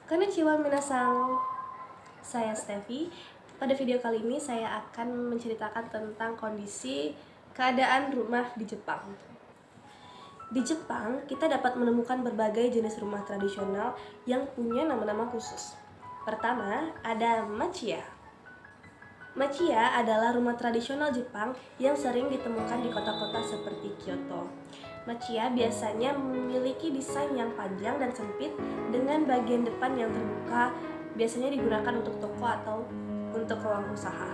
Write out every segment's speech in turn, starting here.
Konnichiwa minasang, saya Steffi. Pada video kali ini saya akan menceritakan tentang kondisi keadaan rumah di Jepang. Di Jepang, kita dapat menemukan berbagai jenis rumah tradisional yang punya nama-nama khusus. Pertama, ada machiya. Machiya adalah rumah tradisional Jepang yang sering ditemukan di kota-kota seperti Kyoto. Machiya biasanya memiliki desain yang panjang dan sempit dengan bagian depan yang terbuka, biasanya digunakan untuk toko atau untuk ruang usaha.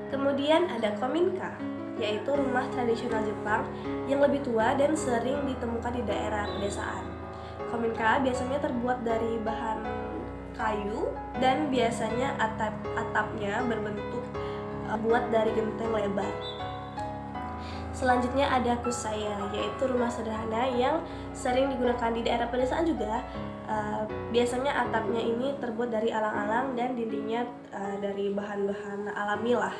Kemudian ada kominka, yaitu rumah tradisional Jepang yang lebih tua dan sering ditemukan di daerah pedesaan. Kominka biasanya terbuat dari bahan kayu dan biasanya atapnya berbentuk buat dari genteng lebar. Selanjutnya ada kusaya, yaitu rumah sederhana yang sering digunakan di daerah pedesaan juga. Biasanya atapnya ini terbuat dari alang-alang dan dindingnya dari bahan-bahan alami lah.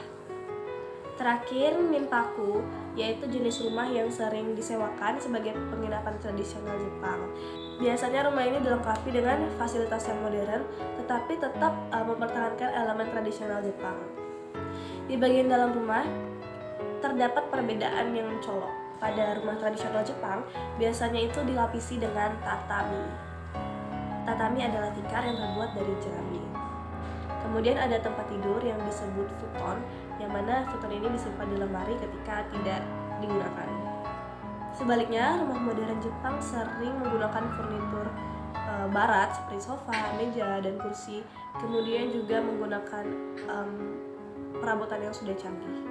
Terakhir, minpaku, yaitu jenis rumah yang sering disewakan sebagai penginapan tradisional Jepang. Biasanya rumah ini dilengkapi dengan fasilitas yang modern, tetapi tetap mempertahankan elemen tradisional Jepang. Di bagian dalam rumah, terdapat perbedaan yang mencolok. Pada rumah tradisional Jepang, biasanya itu dilapisi dengan tatami. Tatami adalah tikar yang terbuat dari jerami. Kemudian ada tempat tidur yang disebut futon, yang mana futon ini disimpan di lemari ketika tidak digunakan. Sebaliknya, rumah modern Jepang sering menggunakan furnitur barat seperti sofa, meja, dan kursi. Kemudian juga menggunakan perabotan yang sudah canggih.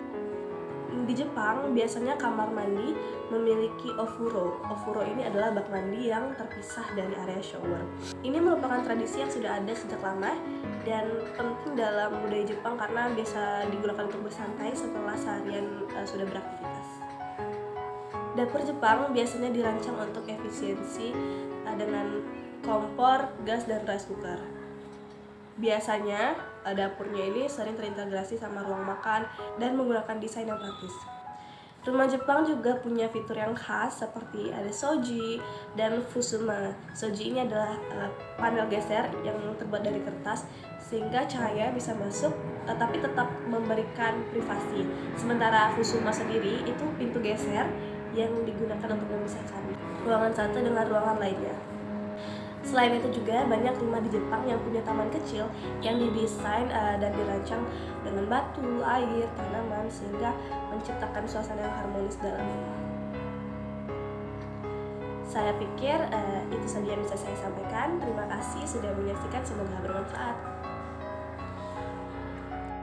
Di Jepang, biasanya kamar mandi memiliki ofuro. Ofuro ini adalah bak mandi yang terpisah dari area shower. Ini merupakan tradisi yang sudah ada sejak lama dan penting dalam budaya Jepang karena biasa digunakan untuk bersantai setelah seharian sudah beraktivitas. Dapur Jepang biasanya dirancang untuk efisiensi dengan kompor, gas, dan rice cooker. Biasanya dapurnya ini sering terintegrasi sama ruang makan dan menggunakan desain yang praktis. Rumah Jepang juga punya fitur yang khas seperti ada shoji dan fusuma. Shoji ini adalah panel geser yang terbuat dari kertas sehingga cahaya bisa masuk tapi tetap memberikan privasi. Sementara fusuma sendiri itu pintu geser yang digunakan untuk memisahkan ruangan satu dengan ruangan lainnya. Selain itu juga banyak rumah di Jepang yang punya taman kecil yang didesain dan dirancang dengan batu, air, tanaman sehingga menciptakan suasana yang harmonis dalam rumah. Saya pikir itu saja yang bisa saya sampaikan. Terima kasih sudah menyaksikan, semoga bermanfaat.